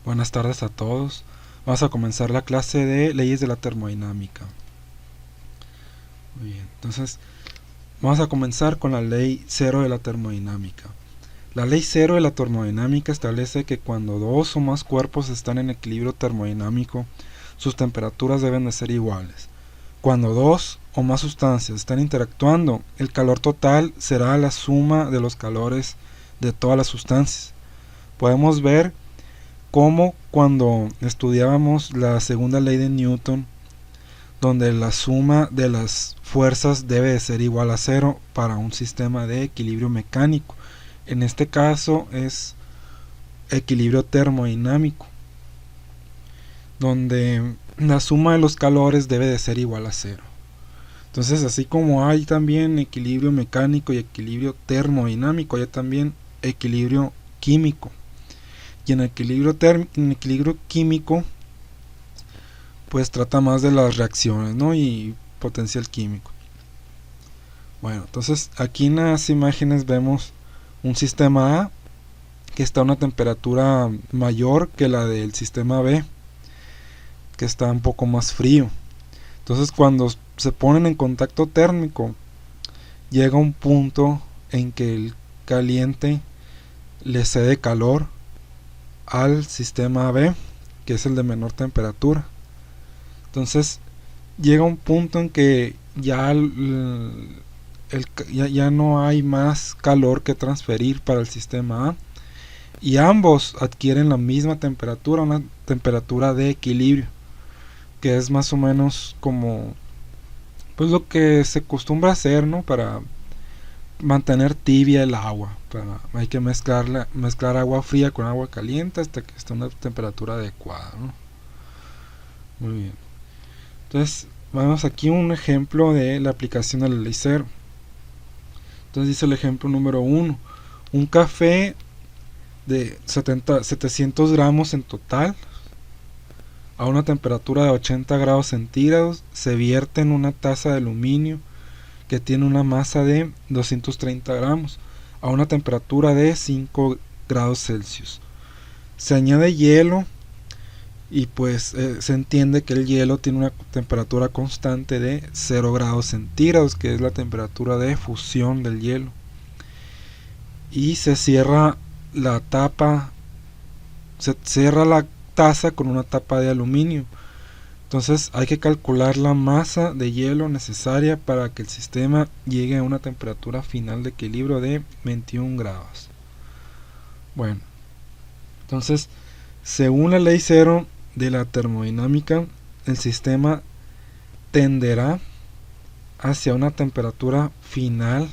Buenas tardes a todos. Vamos a comenzar la clase de leyes de la termodinámica. Muy bien, entonces vamos a comenzar con la ley 0 de la termodinámica. La ley 0 de la termodinámica establece que cuando dos o más cuerpos están en equilibrio termodinámico, sus temperaturas deben de ser iguales. Cuando dos o más sustancias están interactuando, el calor total será la suma de los calores de todas las sustancias. Podemos ver como cuando estudiábamos la segunda ley de Newton, donde la suma de las fuerzas debe de ser igual a cero para un sistema de equilibrio mecánico. En este caso es equilibrio termodinámico, donde la suma de los calores debe de ser igual a cero. Entonces, así como hay también equilibrio mecánico y equilibrio termodinámico, hay también equilibrio químico. Y en equilibrio químico, pues trata más de las reacciones, ¿no? Y potencial químico. Bueno, entonces aquí en las imágenes vemos un sistema A que está a una temperatura mayor que la del sistema B, que está un poco más frío. Entonces, cuando se ponen en contacto térmico, llega un punto en que el caliente le cede calor al sistema B, que es el de menor temperatura. Entonces llega un punto en que ya no hay más calor que transferir para el sistema A, y ambos adquieren la misma temperatura, una temperatura de equilibrio, que es más o menos como pues lo que se acostumbra hacer, ¿no? Para mantener tibia el agua. Hay que mezclar agua fría con agua caliente hasta que esté a una temperatura adecuada, ¿no? Muy bien. Entonces, vamos aquí un ejemplo de la aplicación de la ley 0. Entonces dice el ejemplo número 1. Un café de 700 gramos en total, a una temperatura de 80 grados centígrados, se vierte en una taza de aluminio que tiene una masa de 230 gramos, a una temperatura de 5 grados Celsius. Se añade hielo y pues se entiende que el hielo tiene una temperatura constante de 0 grados centígrados, que es la temperatura de fusión del hielo. Y se cierra la taza con una tapa de aluminio. Entonces hay que calcular la masa de hielo necesaria para que el sistema llegue a una temperatura final de equilibrio de 21 grados. Bueno, entonces, según la ley 0 de la termodinámica, el sistema tenderá hacia una temperatura final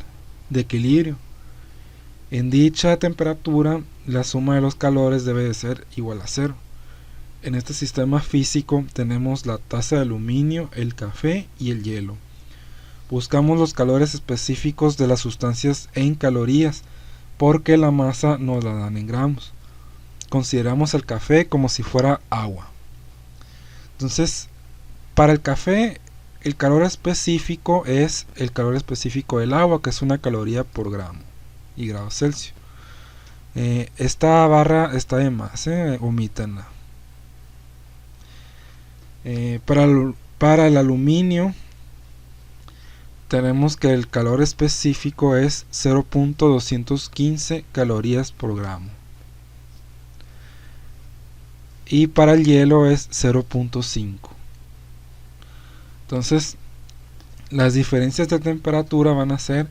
de equilibrio. En dicha temperatura, la suma de los calores debe de ser igual a cero. En este sistema físico tenemos la taza de aluminio, el café y el hielo. Buscamos los calores específicos de las sustancias en calorías, porque la masa nos la dan en gramos. Consideramos el café como si fuera agua. Entonces, para el café, el calor específico es el calor específico del agua, que es una caloría por gramo y grado Celsius. Esta barra está de más, omítenla. Para el aluminio tenemos que el calor específico es 0.215 calorías por gramo, y para el hielo es 0.5. Entonces las diferencias de temperatura van a ser: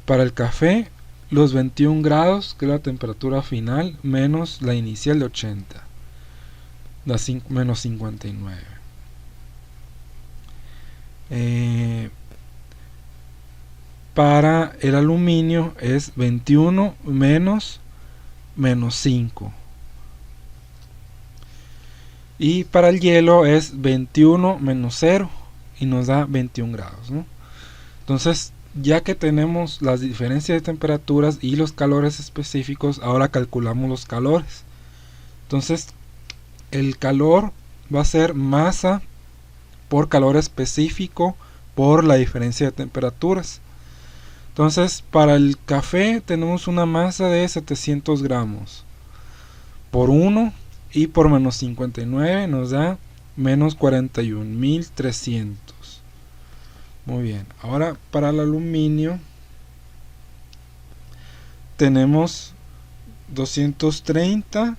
para el café, los 21 grados, que es la temperatura final, menos la inicial de 80, menos 59. Para el aluminio es 21 menos 5. Y para el hielo es 21 menos 0 y nos da 21 grados, ¿no? Entonces, ya que tenemos las diferencias de temperaturas y los calores específicos, ahora calculamos los calores. Entonces, el calor va a ser masa por calor específico por la diferencia de temperaturas. Entonces, para el café tenemos una masa de 700 gramos por 1, y por menos 59 nos da menos 41.300. Muy bien, ahora para el aluminio tenemos 230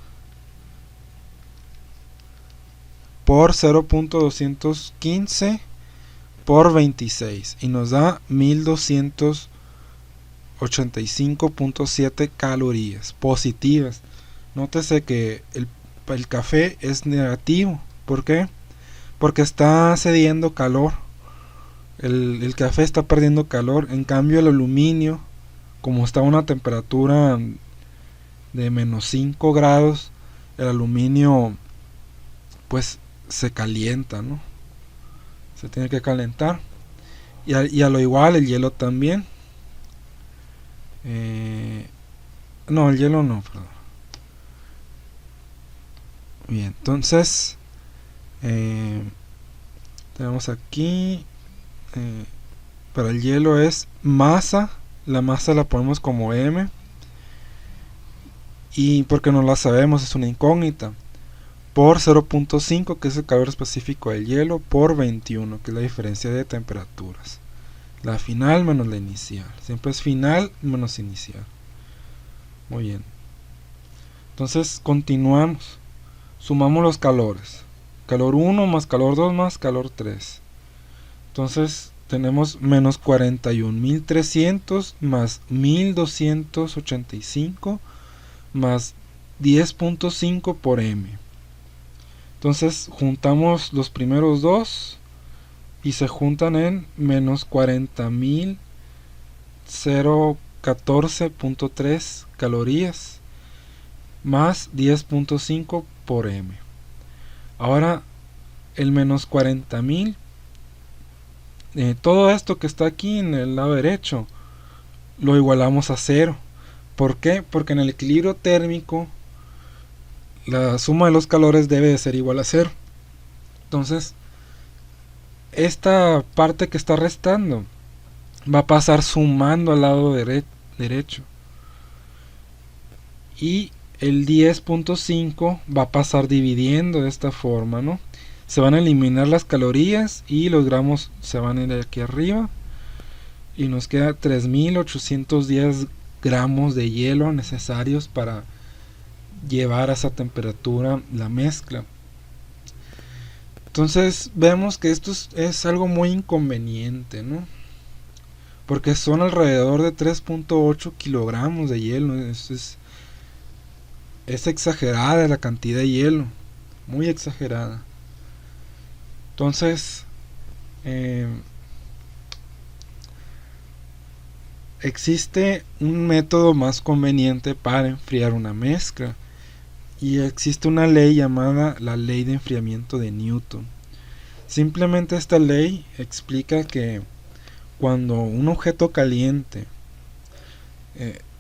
por 0.215 por 26 y nos da 1285.7 calorías positivas. Nótese que el café es negativo. ¿Por qué? Porque está cediendo calor. El café está perdiendo calor. En cambio el aluminio, como está a una temperatura de menos 5 grados, el aluminio pues se calienta, ¿no? Se tiene que calentar. Y a lo igual el hielo también. No, el hielo no, perdón. Bien, entonces tenemos aquí para el hielo es masa. La masa la ponemos como M, y porque no la sabemos, es una incógnita, por 0.5, que es el calor específico del hielo, por 21, que es la diferencia de temperaturas. La final menos la inicial. Siempre es final menos inicial. Muy bien. Entonces continuamos. Sumamos los calores. Calor 1 más calor 2 más calor 3. Entonces tenemos menos 41.300 más 1.285 más 10.5 por M. Entonces juntamos los primeros dos y se juntan en menos 40.014.3 calorías más 10.5 por M. Ahora el menos 40.000, todo esto que está aquí en el lado derecho lo igualamos a 0. ¿Por qué? Porque en el equilibrio térmico la suma de los calores debe de ser igual a 0. Entonces esta parte que está restando va a pasar sumando al lado derecho, y el 10.5 va a pasar dividiendo de esta forma, ¿no? Se van a eliminar las calorías y los gramos se van a ir aquí arriba y nos queda 3.810 gramos de hielo necesarios para llevar a esa temperatura la mezcla. Entonces vemos que esto es algo muy inconveniente, ¿no? Porque son alrededor de 3.8 kilogramos de hielo. Es exagerada la cantidad de hielo, muy exagerada. Entonces existe un método más conveniente para enfriar una mezcla, y existe una ley llamada la ley de enfriamiento de Newton. Simplemente esta ley explica que cuando un objeto caliente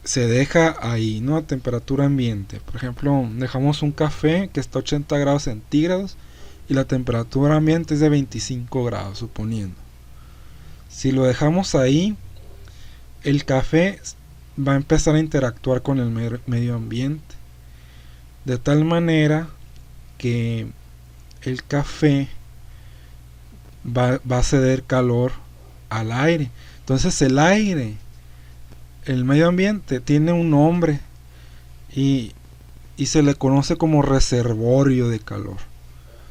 se deja ahí, ¿no?, a temperatura ambiente, por ejemplo, dejamos un café que está a 80 grados centígrados y la temperatura ambiente es de 25 grados, suponiendo. Si lo dejamos ahí, el café va a empezar a interactuar con el medio ambiente, de tal manera que el café va a ceder calor al aire. Entonces el aire, el medio ambiente, tiene un nombre y se le conoce como reservorio de calor.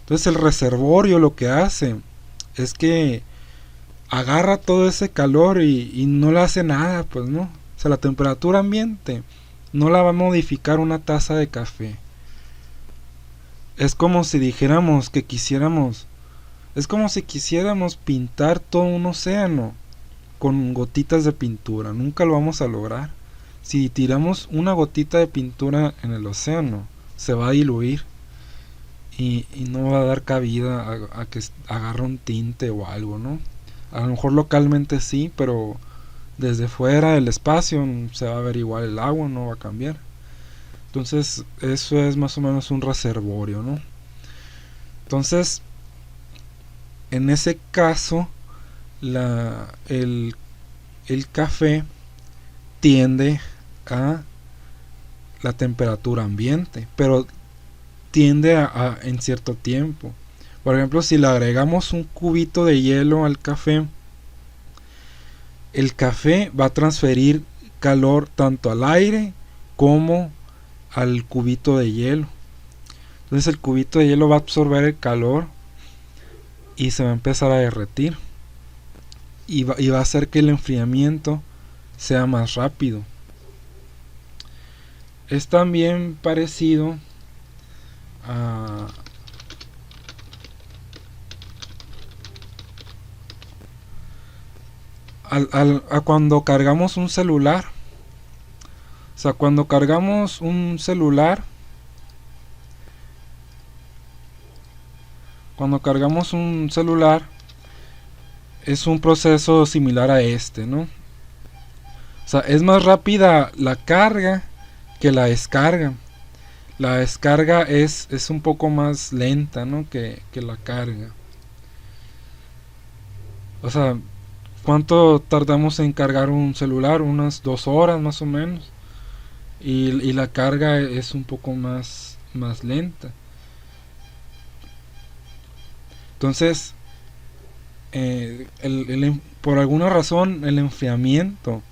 Entonces el reservorio lo que hace es que agarra todo ese calor y no le hace nada, pues, ¿no? O sea, la temperatura ambiente no la va a modificar una taza de café. Es como si dijéramos que quisiéramos, es como si quisiéramos pintar todo un océano con gotitas de pintura. Nunca lo vamos a lograr. Si tiramos una gotita de pintura en el océano, se va a diluir y no va a dar cabida a que agarre un tinte o algo, ¿no? A lo mejor localmente sí, pero desde fuera del espacio se va a ver igual el agua, no va a cambiar. Entonces eso es más o menos un reservorio, ¿no? Entonces en ese caso el café tiende a la temperatura ambiente, pero tiende en cierto tiempo. Por ejemplo, si le agregamos un cubito de hielo al café, el café va a transferir calor tanto al aire como al cubito de hielo. Entonces el cubito de hielo va a absorber el calor y se va a empezar a derretir. Y va a hacer que el enfriamiento sea más rápido. Es también parecido a cuando cargamos un celular. O sea, cuando cargamos un celular, es un proceso similar a este, ¿no? O sea, es más rápida la carga que la descarga. La descarga es un poco más lenta, ¿no? que la carga. O sea, ¿cuánto tardamos en cargar un celular? Unas 2 horas más o menos. Y la carga es un poco más lenta. Entonces, por alguna razón el enfriamiento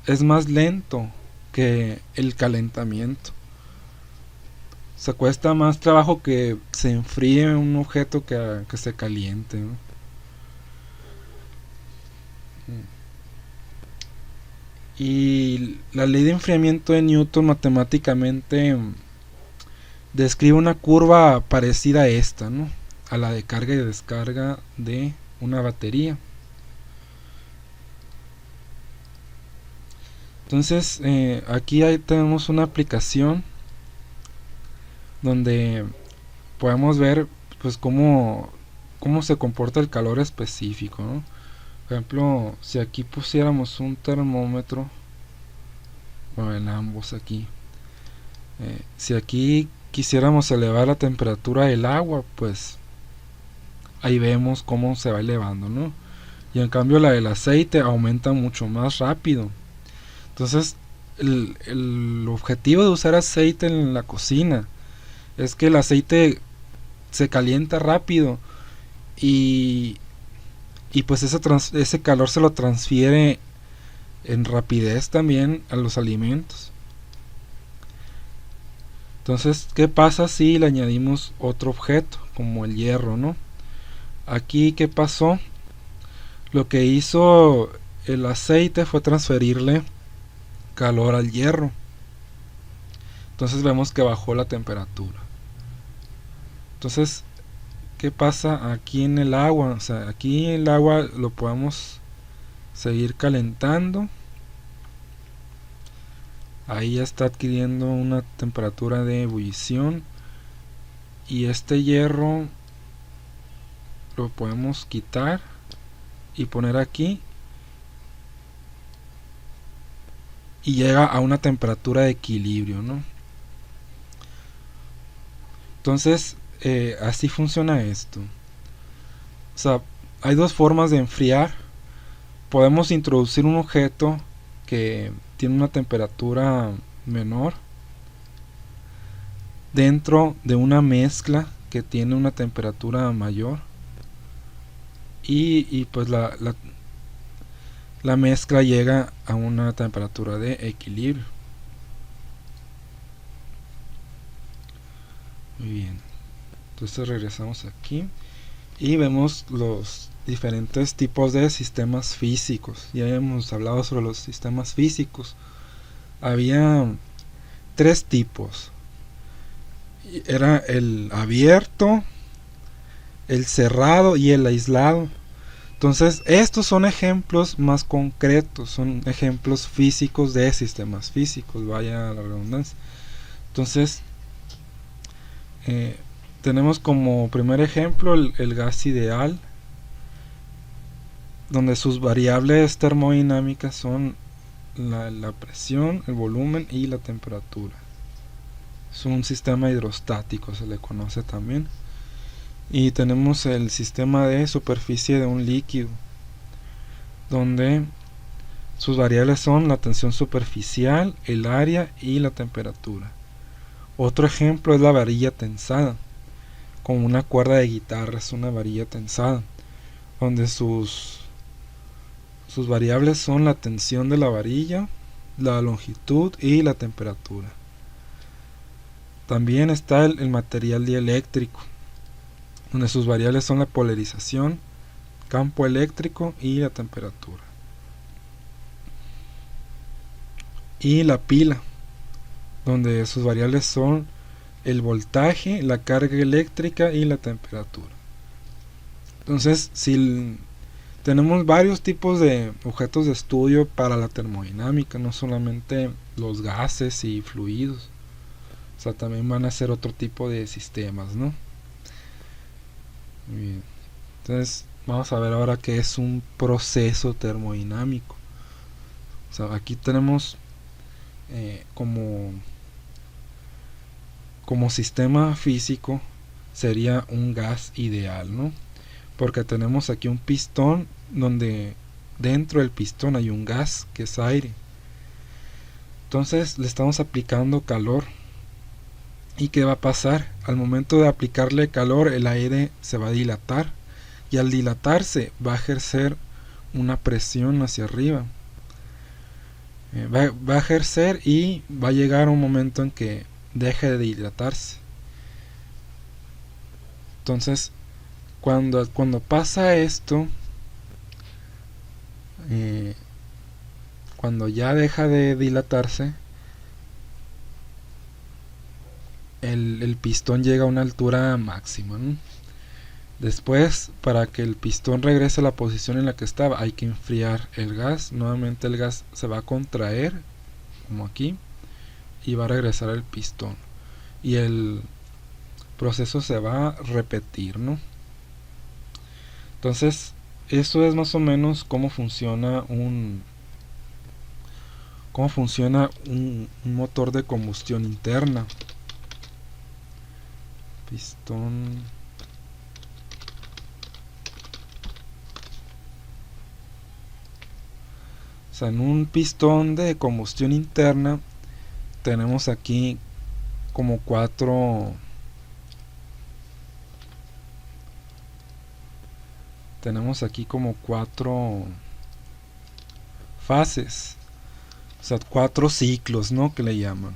es más lento que el calentamiento. O sea, cuesta más trabajo que se enfríe un objeto que se caliente, ¿no? Y la ley de enfriamiento de Newton matemáticamente describe una curva parecida a esta, ¿no? A la de carga y descarga de una batería. Entonces aquí tenemos una aplicación donde podemos ver pues cómo se comporta el calor específico, ¿no? Por ejemplo, si aquí pusiéramos un termómetro, bueno, en ambos aquí, si aquí quisiéramos elevar la temperatura del agua, pues ahí vemos cómo se va elevando, ¿no? Y en cambio la del aceite aumenta mucho más rápido. Entonces el objetivo de usar aceite en la cocina es que el aceite se calienta rápido y pues ese calor se lo transfiere en rapidez también a los alimentos. Entonces, ¿qué pasa si le añadimos otro objeto como el hierro, ¿no? Aquí, ¿qué pasó? Lo que hizo el aceite fue transferirle calor al hierro. Entonces vemos que bajó la temperatura. Entonces, ¿qué pasa aquí en el agua? O sea, aquí el agua lo podemos seguir calentando. Ahí ya está adquiriendo una temperatura de ebullición. Y este hierro lo podemos quitar y poner aquí. Y llega a una temperatura de equilibrio, ¿no? Entonces, así funciona esto. O sea, hay dos formas de enfriar. Podemos introducir un objeto que tiene una temperatura menor dentro de una mezcla que tiene una temperatura mayor y pues la mezcla llega a una temperatura de equilibrio. Muy bien, entonces regresamos aquí y vemos los diferentes tipos de sistemas físicos. Ya hemos hablado sobre los sistemas físicos. Había 3 tipos. Era el abierto, el cerrado y el aislado. Entonces estos son ejemplos más concretos, son ejemplos físicos de sistemas físicos, vaya la redundancia. Entonces tenemos como primer ejemplo el gas ideal, donde sus variables termodinámicas son la presión, el volumen y la temperatura. Es un sistema hidrostático, se le conoce también. Y tenemos el sistema de superficie de un líquido, donde sus variables son la tensión superficial, el área y la temperatura. Otro ejemplo es la varilla tensada, como una cuerda de guitarra, es una varilla tensada, donde sus variables son la tensión de la varilla, la longitud y la temperatura. También está el material dieléctrico, donde sus variables son la polarización, campo eléctrico y la temperatura. Y la pila, donde sus variables son el voltaje, la carga eléctrica y la temperatura. Entonces, si tenemos varios tipos de objetos de estudio para la termodinámica, no solamente los gases y fluidos, o sea, también van a ser otro tipo de sistemas, ¿no? Muy bien. Entonces, vamos a ver ahora qué es un proceso termodinámico. O sea, aquí tenemos como sistema físico sería un gas ideal, ¿no? Porque tenemos aquí un pistón donde dentro del pistón hay un gas que es aire. Entonces le estamos aplicando calor. ¿Y qué va a pasar? Al momento de aplicarle calor, el aire se va a dilatar. Y al dilatarse va a ejercer una presión hacia arriba. Va a ejercer y va a llegar un momento en que deje de dilatarse. Entonces, cuando pasa esto, cuando ya deja de dilatarse, el pistón llega a una altura máxima, ¿no? Después, para que el pistón regrese a la posición en la que estaba, hay que enfriar el gas. Nuevamente el gas se va a contraer, como aquí, y va a regresar al pistón. Y el proceso se va a repetir, ¿no? Entonces, eso es más o menos cómo funciona un motor de combustión interna. Pistón. O sea, en un pistón de combustión interna tenemos aquí como cuatro fases, o sea, 4 ciclos, ¿no? Que le llaman.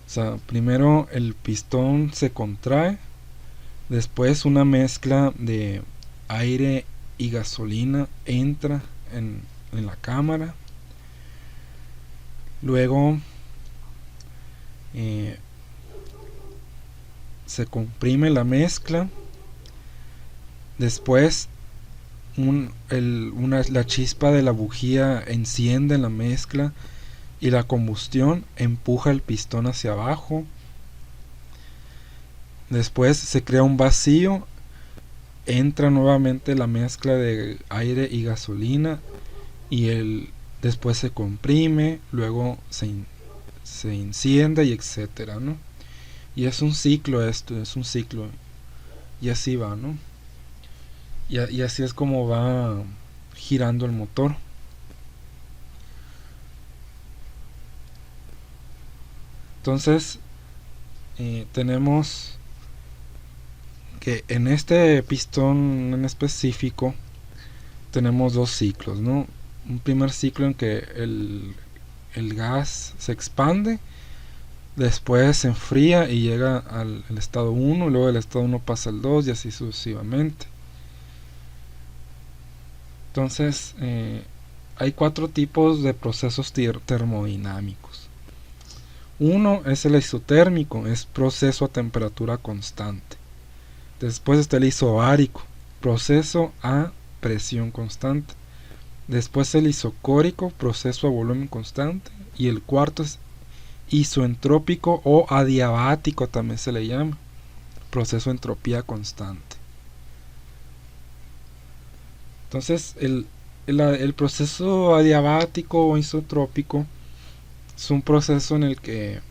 O sea, primero el pistón se contrae, después una mezcla de aire y gasolina entra en la cámara, luego se comprime la mezcla, después la chispa de la bujía enciende la mezcla y la combustión empuja el pistón hacia abajo. Después se crea un vacío, entra nuevamente la mezcla de aire y gasolina y después se comprime, luego se enciende y etcétera, ¿no? Y es un ciclo esto, es un ciclo. Y así va, ¿no? Y así es como va girando el motor. Entonces, tenemos que en este pistón en específico tenemos 2 ciclos, ¿no? Un primer ciclo en que el gas se expande, después se enfría y llega al estado 1, luego del estado 1 pasa al 2 y así sucesivamente. Entonces, hay 4 tipos de procesos termodinámicos. Uno es el isotérmico, es proceso a temperatura constante. Después está el isobárico, proceso a presión constante. Después el isocórico, proceso a volumen constante. Y el cuarto es isoentrópico o adiabático, también se le llama, proceso a entropía constante. Entonces el proceso adiabático o isotrópico es un proceso en el que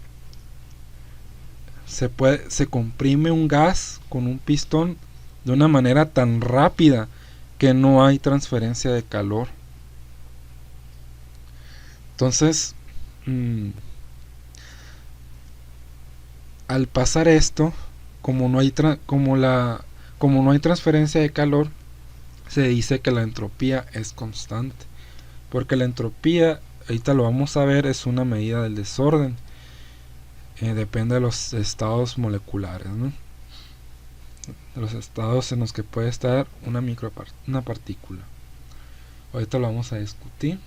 se comprime un gas con un pistón de una manera tan rápida que no hay transferencia de calor. Entonces, al pasar esto, como no hay transferencia de calor, se dice que la entropía es constante, porque la entropía, ahorita lo vamos a ver, es una medida del desorden. Depende de los estados moleculares, ¿no? De los estados en los que puede estar una partícula. Ahorita lo vamos a discutir.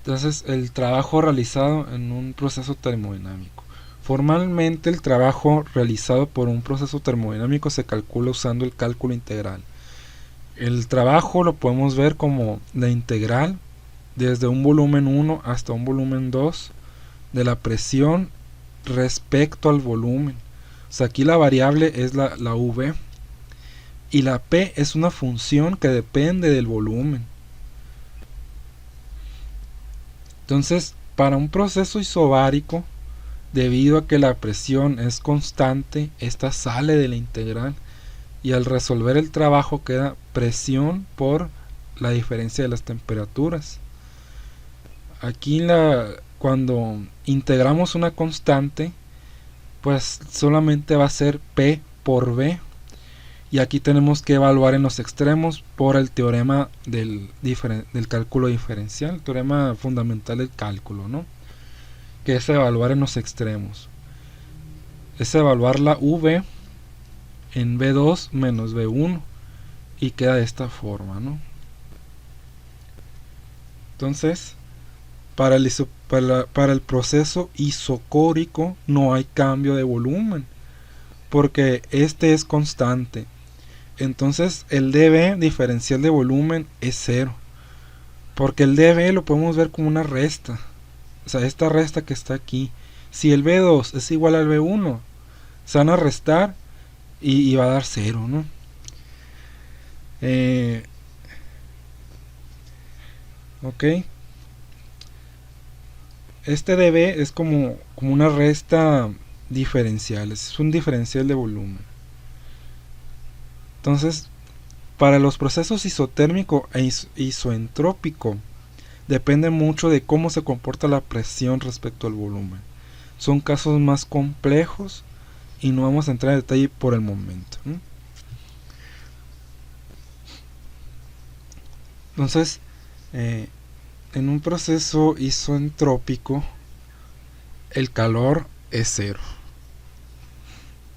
Entonces, el trabajo realizado en un proceso termodinámico. Formalmente, el trabajo realizado por un proceso termodinámico se calcula usando el cálculo integral. El trabajo lo podemos ver como la integral desde un volumen 1 hasta un volumen 2 de la presión respecto al volumen. O sea, aquí la variable es la V y la P es una función que depende del volumen. Entonces, para un proceso isobárico, debido a que la presión es constante, esta sale de la integral y al resolver el trabajo queda presión por la diferencia de las temperaturas. Aquí cuando integramos una constante, pues solamente va a ser P por V, y aquí tenemos que evaluar en los extremos por el teorema del cálculo diferencial, el teorema fundamental del cálculo, ¿no? Que es evaluar en los extremos. Es evaluar la V en V2 menos V1 y queda de esta forma, ¿no? Entonces, para el proceso isocórico no hay cambio de volumen, porque este es constante. Entonces el dB diferencial de volumen es 0, porque el dB lo podemos ver como una resta. O sea, esta resta que está aquí, si el V2 es igual al V1, se van a restar y va a dar 0, ¿no? Ok. Este dB es como una resta diferencial, es un diferencial de volumen. Entonces, para los procesos isotérmico e isoentrópico, depende mucho de cómo se comporta la presión respecto al volumen. Son casos más complejos y no vamos a entrar en detalle por el momento, ¿no? Entonces, en un proceso isoentrópico, el calor es 0.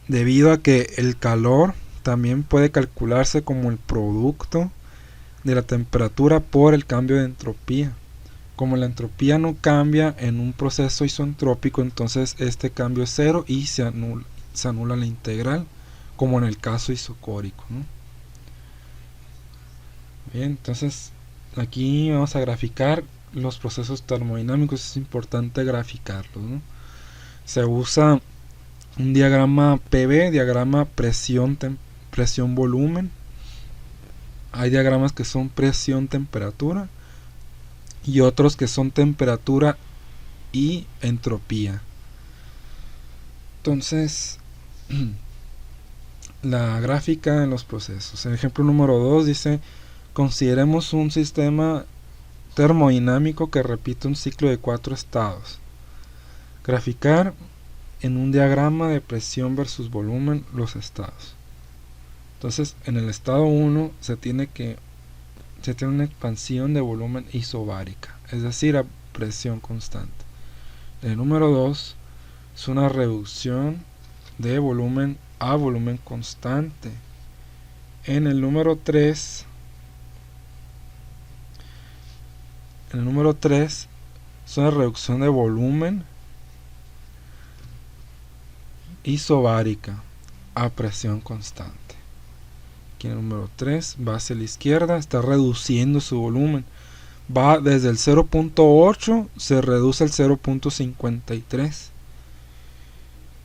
Debido a que el calor también puede calcularse como el producto de la temperatura por el cambio de entropía. Como la entropía no cambia en un proceso isoentrópico, entonces este cambio es 0 y se anula la integral, como en el caso isocórico, ¿no? Bien, entonces aquí vamos a graficar los procesos termodinámicos. Es importante graficarlos, ¿no? Se usa un diagrama PV, diagrama presión-volumen. Hay diagramas que son presión-temperatura y otros que son temperatura y entropía. Entonces, la gráfica en los procesos. El ejemplo número 2 dice: consideremos un sistema termodinámico que repite un ciclo de 4 estados. Graficar en un diagrama de presión versus volumen los estados. Entonces, en el estado 1 se tiene una expansión de volumen isobárica, es decir, a presión constante. El número 2 es una reducción de volumen a volumen constante. En el número 3 es una reducción de volumen isobárica a presión constante. Aquí en el número 3 va hacia la izquierda, está reduciendo su volumen. Va desde el 0.8, se reduce al 0.53.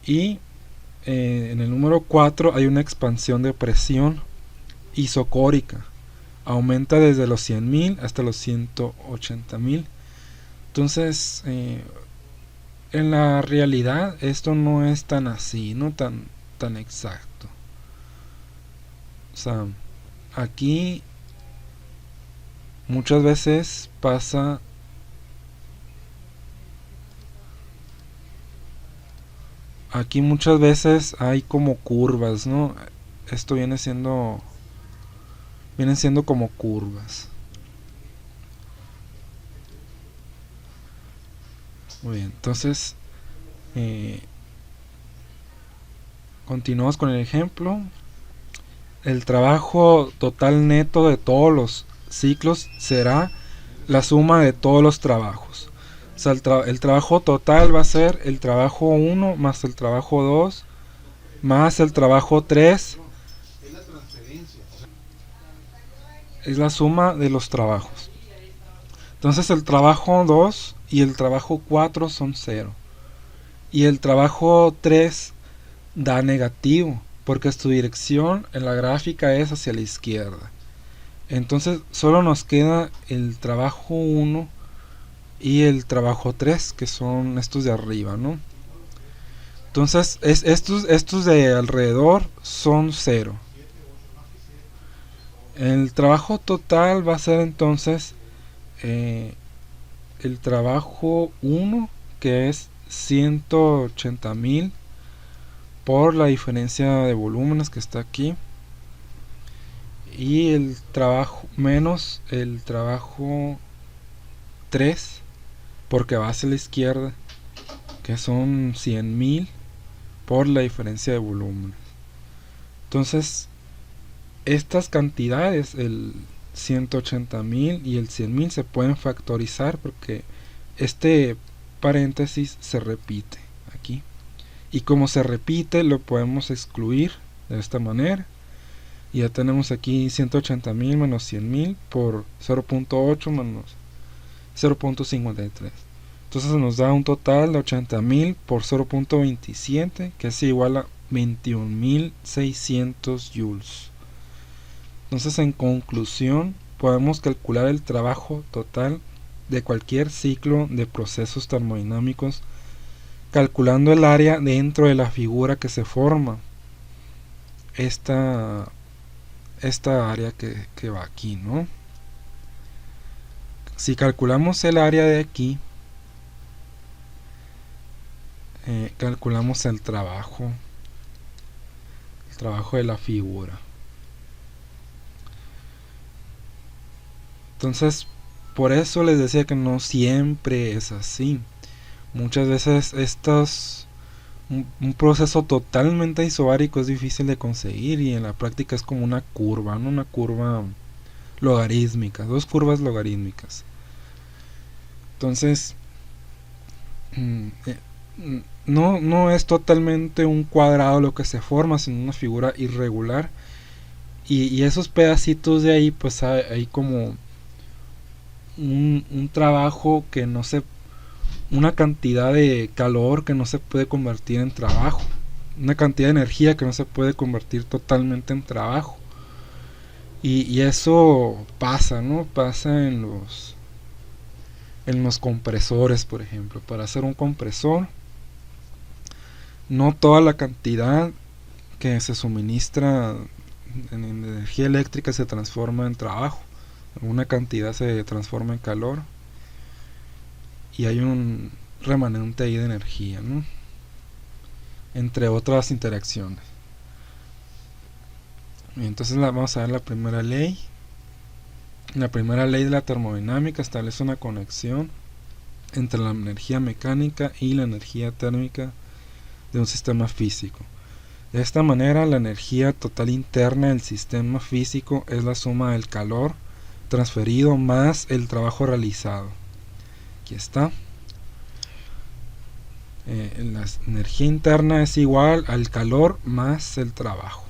Y en el número 4 hay una expansión de presión isocórica. Aumenta desde los 100.000 hasta los 180.000. Entonces, en la realidad esto no es tan así, no tan exacto. O sea, aquí muchas veces pasa aquí muchas veces hay como curvas, ¿no? Esto vienen siendo como curvas. Muy bien, entonces continuamos con el ejemplo. El trabajo total neto de todos los ciclos será la suma de todos los trabajos. O sea, el trabajo total va a ser el trabajo 1 más el trabajo 2 más el trabajo 3. Es la suma de los trabajos. Entonces el trabajo 2 y el trabajo 4 son 0. Y el trabajo 3 da negativo, porque su dirección en la gráfica es hacia la izquierda. Entonces solo nos queda el trabajo 1 y el trabajo 3, que son estos de arriba, ¿no? Entonces estos de alrededor son 0. El trabajo total va a ser entonces el trabajo 1, que es 180.000 por la diferencia de volúmenes que está aquí, y el trabajo menos el trabajo 3, porque va hacia la izquierda, que son 100.000 por la diferencia de volúmenes. Entonces estas cantidades, el 180.000 y el 100.000, se pueden factorizar porque este paréntesis se repite aquí, y como se repite lo podemos excluir de esta manera, y ya tenemos aquí 180.000 menos 100.000 por 0.8 menos 0.53. Entonces nos da un total de 80.000 por 0.27, que es igual a 21.600 joules. Entonces, en conclusión, podemos calcular el trabajo total de cualquier ciclo de procesos termodinámicos calculando el área dentro de la figura que se forma. Esta área que va aquí, ¿no? Si calculamos el área de aquí, calculamos el trabajo de la figura. Entonces, por eso les decía que no siempre es así. Muchas veces un proceso totalmente isobárico es difícil de conseguir, y en la práctica es como una curva, ¿no? Una curva logarítmica, dos curvas logarítmicas. Entonces, no es totalmente un cuadrado lo que se forma, sino una figura irregular, y esos pedacitos de ahí, pues hay como un trabajo que no se, una cantidad de calor que no se puede convertir en trabajo, una cantidad de energía que no se puede convertir totalmente en trabajo, y eso pasa, ¿no? Pasa en los compresores, por ejemplo. Para hacer un compresor, no toda la cantidad que se suministra en energía eléctrica se transforma en trabajo. Alguna cantidad se transforma en calor, y hay un remanente ahí de energía, ¿no? Entre otras interacciones. Y entonces vamos a ver la primera ley. La primera ley de la termodinámica establece una conexión entre la energía mecánica y la energía térmica de un sistema físico. De esta manera, la energía total interna del sistema físico es la suma del calor transferido más el trabajo realizado. Aquí está. La energía interna es igual al calor más el trabajo.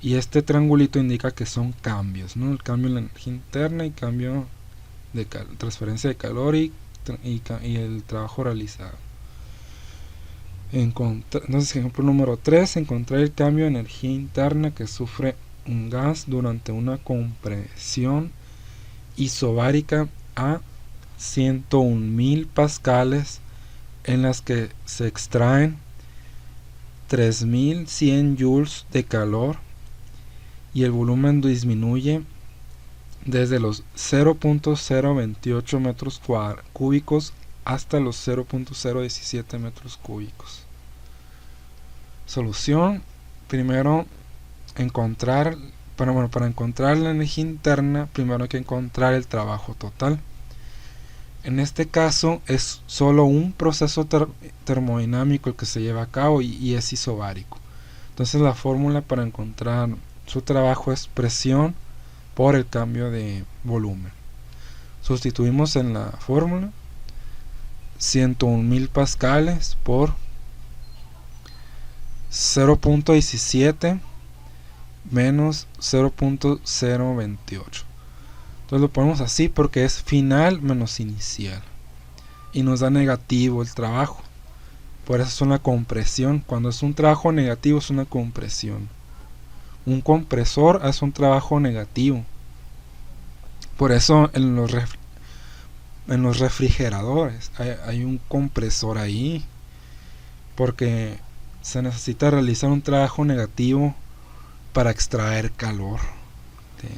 Y este triangulito indica que son cambios, ¿no? El cambio en la energía interna y cambio de transferencia de calor y el trabajo realizado. Entonces, ejemplo número 3, encontrar el cambio de energía interna que sufre un gas durante una compresión isobárica a 101.000 pascales, en las que se extraen 3.100 joules de calor, y el volumen disminuye desde los 0.028 metros cúbicos hasta los 0.017 metros cúbicos. Solución: primero para encontrar la energía interna, primero hay que encontrar el trabajo total. En este caso es solo un proceso termodinámico el que se lleva a cabo y es isobárico. Entonces la fórmula para encontrar su trabajo es presión por el cambio de volumen. Sustituimos en la fórmula 101.000 pascales por 0.17 menos 0.028. Entonces lo ponemos así porque es final menos inicial y nos da negativo el trabajo. Por eso es una compresión. Cuando es un trabajo negativo es una compresión. Un compresor hace un trabajo negativo. Por eso en los refrigeradores hay un compresor ahí, porque se necesita realizar un trabajo negativo para extraer calor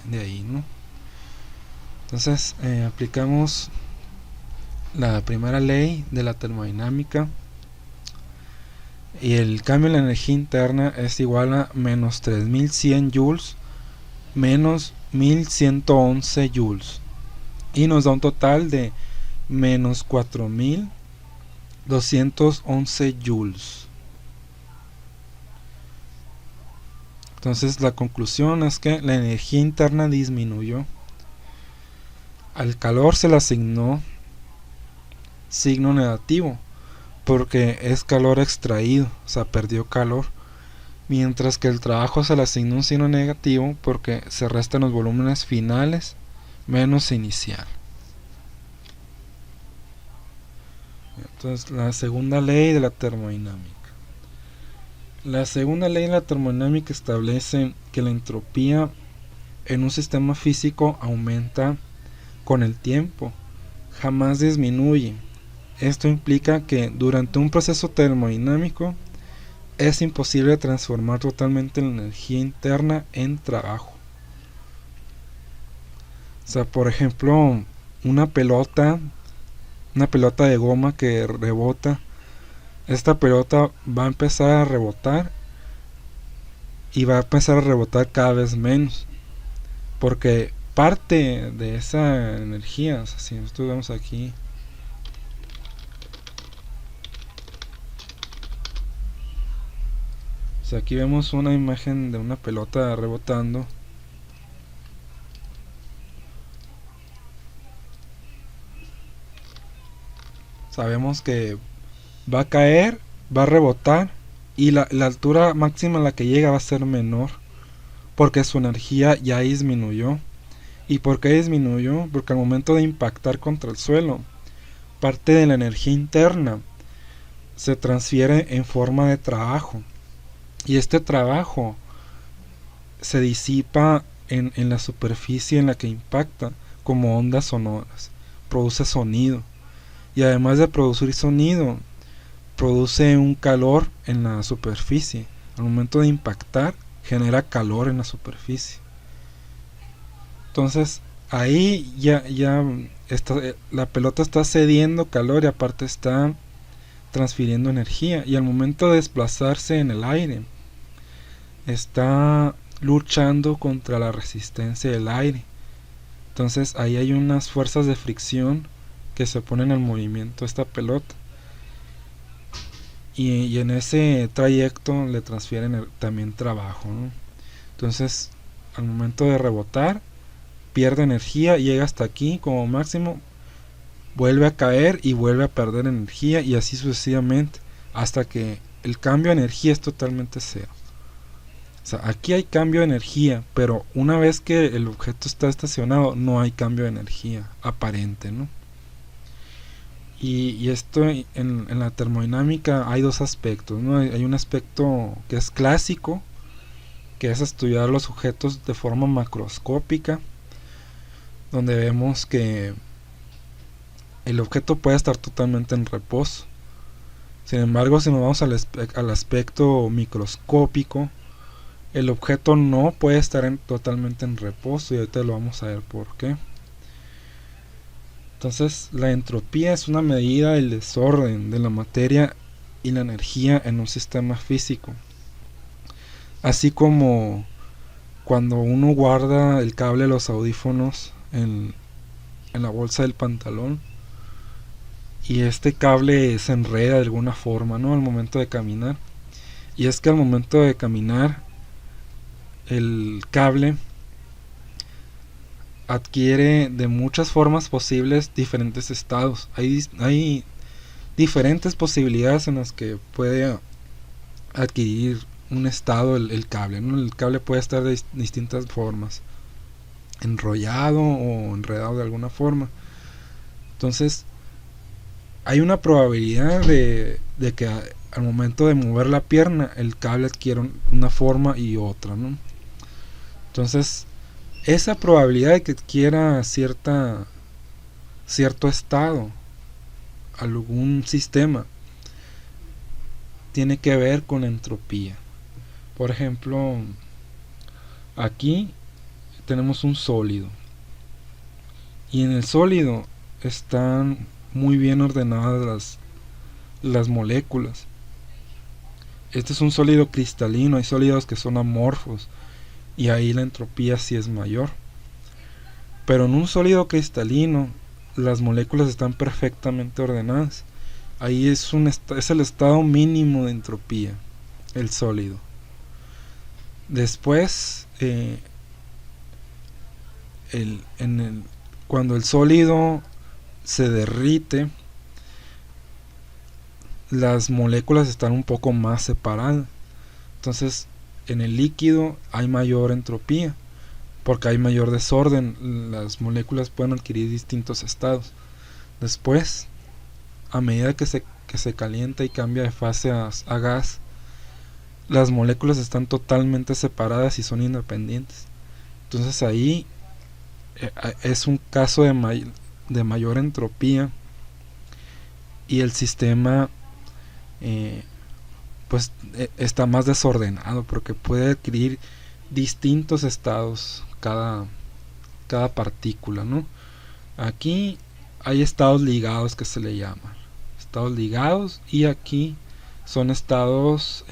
de ahí, ¿no? Entonces aplicamos la primera ley de la termodinámica y el cambio en la energía interna es igual a menos 3100 joules menos 1111 joules y nos da un total de menos 4211 joules. Entonces la conclusión es que la energía interna disminuyó. Al calor se le asignó signo negativo porque es calor extraído, o sea, perdió calor, mientras que el trabajo se le asignó un signo negativo porque se restan los volúmenes finales menos inicial. Entonces la segunda ley de la termodinámica. La segunda ley de la termodinámica establece que la entropía en un sistema físico aumenta con el tiempo, jamás disminuye. Esto implica que durante un proceso termodinámico es imposible transformar totalmente la energía interna en trabajo. O sea, por ejemplo, una pelota de goma que rebota, esta pelota va a empezar a rebotar y va a empezar a rebotar cada vez menos, porque parte de esa energía, o sea, si nosotros vemos aquí, o sea, aquí vemos una imagen de una pelota rebotando. Sabemos que va a caer, va a rebotar y la altura máxima a la que llega va a ser menor porque su energía ya disminuyó. ¿Y por qué disminuyó? Porque al momento de impactar contra el suelo, parte de la energía interna se transfiere en forma de trabajo y este trabajo se disipa en la superficie en la que impacta como ondas sonoras, produce sonido y además de producir sonido produce un calor en la superficie. Al momento de impactar genera calor en la superficie. Entonces ahí ya está, la pelota está cediendo calor y aparte está transfiriendo energía, y al momento de desplazarse en el aire está luchando contra la resistencia del aire. Entonces ahí hay unas fuerzas de fricción que se oponen al movimiento de esta pelota y en ese trayecto le transfieren también trabajo, ¿no? Entonces al momento de rebotar pierde energía, llega hasta aquí como máximo, vuelve a caer y vuelve a perder energía y así sucesivamente hasta que el cambio de energía es totalmente cero. O sea, aquí hay cambio de energía, pero una vez que el objeto está estacionado no hay cambio de energía aparente, ¿no? Y esto en la termodinámica hay dos aspectos, ¿no? Hay un aspecto que es clásico, que es estudiar los objetos de forma macroscópica, donde vemos que el objeto puede estar totalmente en reposo. Sin embargo, si nos vamos al aspecto microscópico, el objeto no puede estar totalmente en reposo, y ahorita lo vamos a ver por qué. Entonces, la entropía es una medida del desorden de la materia y la energía en un sistema físico. Así como cuando uno guarda el cable de los audífonos en la bolsa del pantalón y este cable se enreda de alguna forma, ¿no? Al momento de caminar. Y es que al momento de caminar el cable adquiere de muchas formas posibles diferentes estados. Hay diferentes posibilidades en las que puede adquirir un estado el cable, ¿no? El cable puede estar de distintas formas, enrollado o enredado de alguna forma. Entonces hay una probabilidad de que al momento de mover la pierna el cable adquiere una forma y otra, ¿no? Entonces esa probabilidad de que adquiera cierto estado algún sistema tiene que ver con la entropía. Por ejemplo, aquí tenemos un sólido y en el sólido están muy bien ordenadas las moléculas. Este es un sólido cristalino, hay sólidos que son amorfos y ahí la entropía sí es mayor. Pero en un sólido cristalino las moléculas están perfectamente ordenadas. Ahí es el estado mínimo de entropía, el sólido. Después, cuando el sólido se derrite, las moléculas están un poco más separadas. Entonces, en el líquido hay mayor entropía, porque hay mayor desorden. Las moléculas pueden adquirir distintos estados. Después, a medida que se calienta y cambia de fase a gas, las moléculas están totalmente separadas y son independientes. Entonces ahí es un caso de mayor entropía y el sistema pues está más desordenado porque puede adquirir distintos estados cada partícula, ¿no? Aquí hay estados ligados que se le llaman estados ligados, y aquí son estados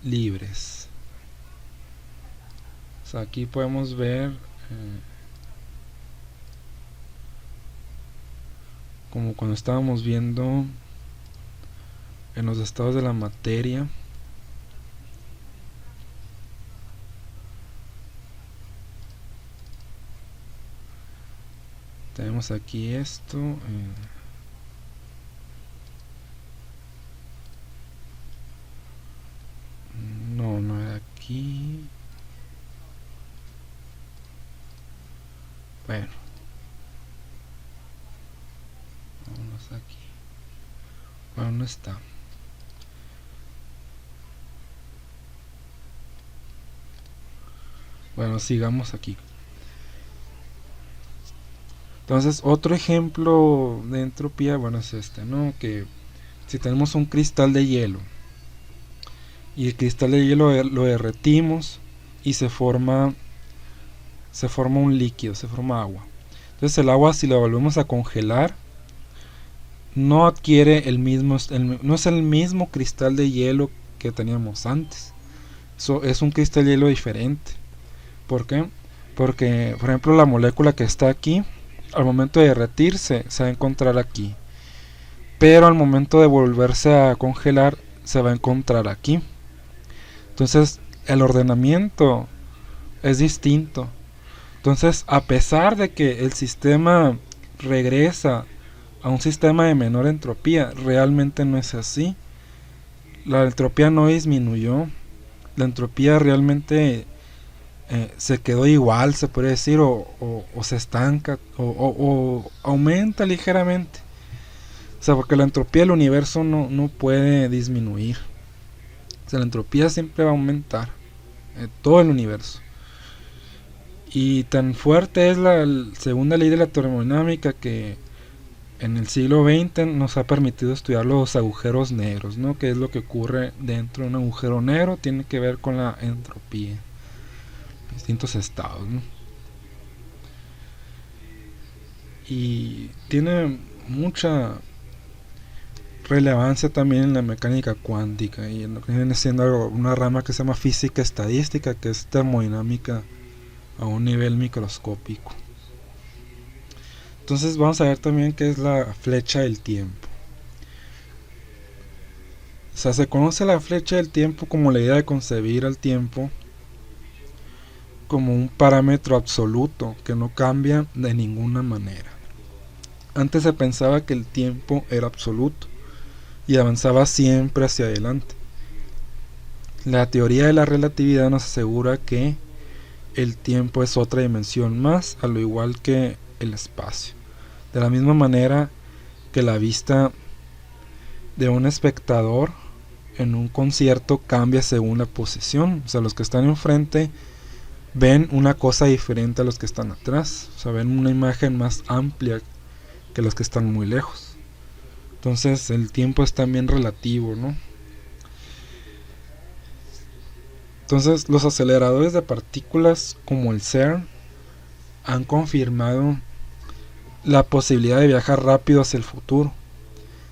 libres. O sea, aquí podemos ver como cuando estábamos viendo en los estados de la materia. Tenemos aquí esto. No era aquí. Bueno. Vámonos aquí. Bueno, no está. Bueno, sigamos aquí. Entonces, otro ejemplo de entropía, bueno, es este, ¿no? Que si tenemos un cristal de hielo y el cristal de hielo lo derretimos y se forma un líquido, se forma agua. Entonces el agua, si la volvemos a congelar, no adquiere no es el mismo cristal de hielo que teníamos antes. Es un cristal de hielo diferente. ¿Por qué? Porque, por ejemplo, la molécula que está aquí, al momento de derretirse, se va a encontrar aquí. Pero al momento de volverse a congelar, se va a encontrar aquí. Entonces, el ordenamiento es distinto. Entonces, a pesar de que el sistema regresa a un sistema de menor entropía, realmente no es así. La entropía no disminuyó. La entropía realmente se quedó igual, se puede decir, o se estanca, o aumenta ligeramente. O sea, porque la entropía del universo no puede disminuir. O sea, la entropía siempre va a aumentar. Todo el universo. Y tan fuerte es la segunda ley de la termodinámica que en el siglo XX nos ha permitido estudiar los agujeros negros, ¿no? Que es lo que ocurre dentro de un agujero negro, tiene que ver con la entropía, distintos estados, ¿no? Y tiene mucha relevancia también en la mecánica cuántica y en lo que viene siendo una rama que se llama física estadística, que es termodinámica a un nivel microscópico. Entonces vamos a ver también qué es la flecha del tiempo. O sea, se conoce la flecha del tiempo como la idea de concebir al tiempo como un parámetro absoluto que no cambia de ninguna manera. Antes se pensaba que el tiempo era absoluto y avanzaba siempre hacia adelante. La teoría de la relatividad nos asegura que el tiempo es otra dimensión más, a lo igual que el espacio. De la misma manera que la vista de un espectador en un concierto cambia según la posición. O sea, los que están enfrente ven una cosa diferente a los que están atrás. O sea, ven una imagen más amplia que los que están muy lejos. Entonces el tiempo es también relativo, ¿no? Entonces los aceleradores de partículas como el CERN han confirmado la posibilidad de viajar rápido hacia el futuro.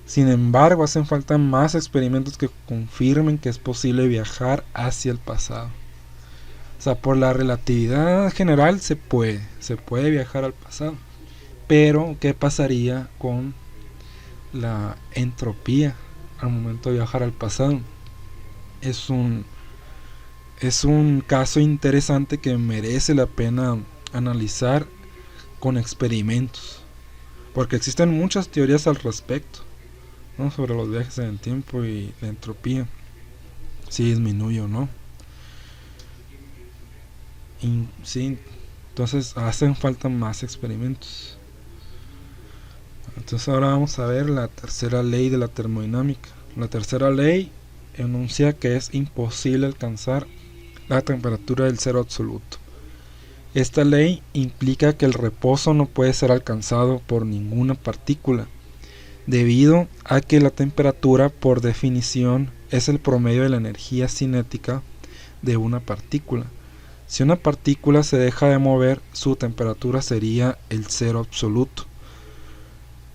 Sin embargo, hacen falta más experimentos que confirmen que es posible viajar hacia el pasado. O sea, por la relatividad general se puede viajar al pasado. Pero, ¿qué pasaría con la entropía al momento de viajar al pasado? Es un caso interesante que merece la pena analizar con experimentos, porque existen muchas teorías al respecto, ¿no? Sobre los viajes en el tiempo y la entropía, si disminuye o no. Y, sí, entonces hacen falta más experimentos. Entonces ahora vamos a ver la tercera ley de la termodinámica. La tercera ley enuncia que es imposible alcanzar la temperatura del cero absoluto. Esta ley implica que el reposo no puede ser alcanzado por ninguna partícula, debido a que la temperatura, por definición, es el promedio de la energía cinética de una partícula. Si una partícula se deja de mover, su temperatura sería el cero absoluto,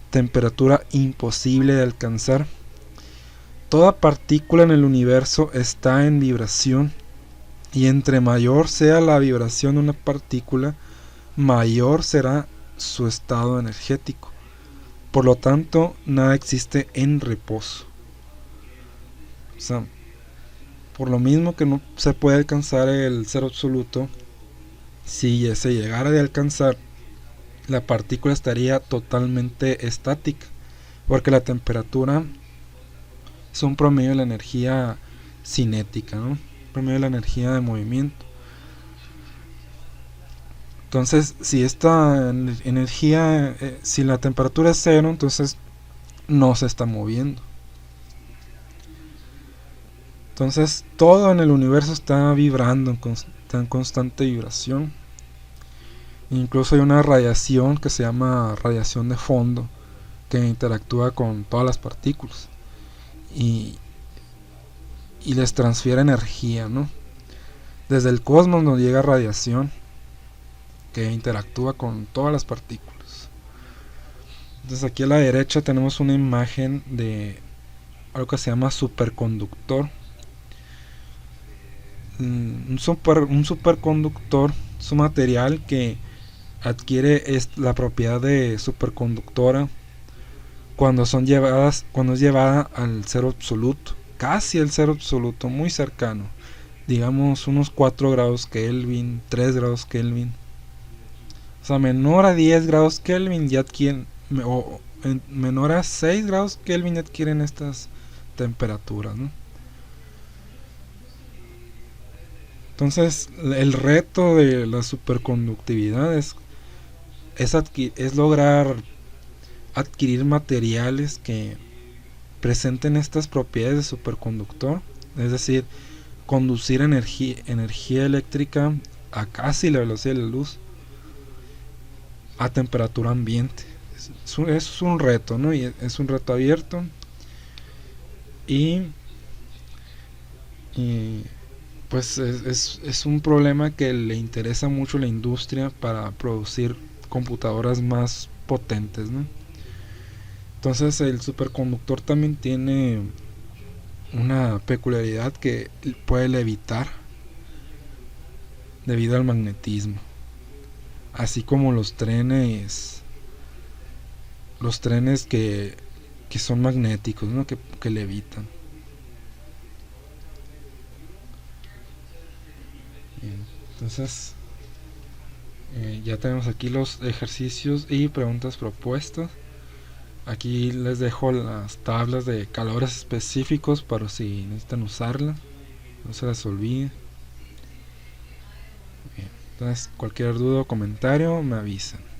temperatura imposible de alcanzar. Toda partícula en el universo está en vibración, y entre mayor sea la vibración de una partícula, mayor será su estado energético. Por lo tanto, nada existe en reposo. O sea, por lo mismo que no se puede alcanzar el cero absoluto, si se llegara a alcanzar, la partícula estaría totalmente estática, porque la temperatura es un promedio de la energía cinética, ¿no? Promedio de la energía de movimiento. Entonces, si esta energía, si la temperatura es cero, entonces no se está moviendo. Entonces, todo en el universo está vibrando, está en constante vibración. Incluso hay una radiación que se llama radiación de fondo, que interactúa con todas las partículas y les transfiere energía, ¿no? Desde el cosmos nos llega radiación que interactúa con todas las partículas. Entonces aquí a la derecha tenemos una imagen de algo que se llama superconductor. Un superconductor es un material que adquiere la propiedad de superconductora cuando es llevada al cero absoluto, casi al cero absoluto, muy cercano, digamos unos 4 grados Kelvin, 3 grados Kelvin. O sea, menor a 10 grados Kelvin ya adquieren, o menor a 6 grados Kelvin ya adquieren estas temperaturas, ¿no? Entonces, el reto de la superconductividad es lograr adquirir materiales que presenten estas propiedades de superconductor, es decir, conducir energía eléctrica a casi la velocidad de la luz a temperatura ambiente. Es un reto, ¿no? Y es un reto abierto y pues es un problema que le interesa mucho a la industria para producir computadoras más potentes, ¿no? Entonces el superconductor también tiene una peculiaridad que puede levitar debido al magnetismo, así como los trenes que son magnéticos, ¿no? Que levitan. Bien, entonces ya tenemos aquí los ejercicios y preguntas propuestas. Aquí les dejo las tablas de calores específicos para si necesitan usarlas, no se les olvide. Bien, entonces cualquier duda o comentario me avisan.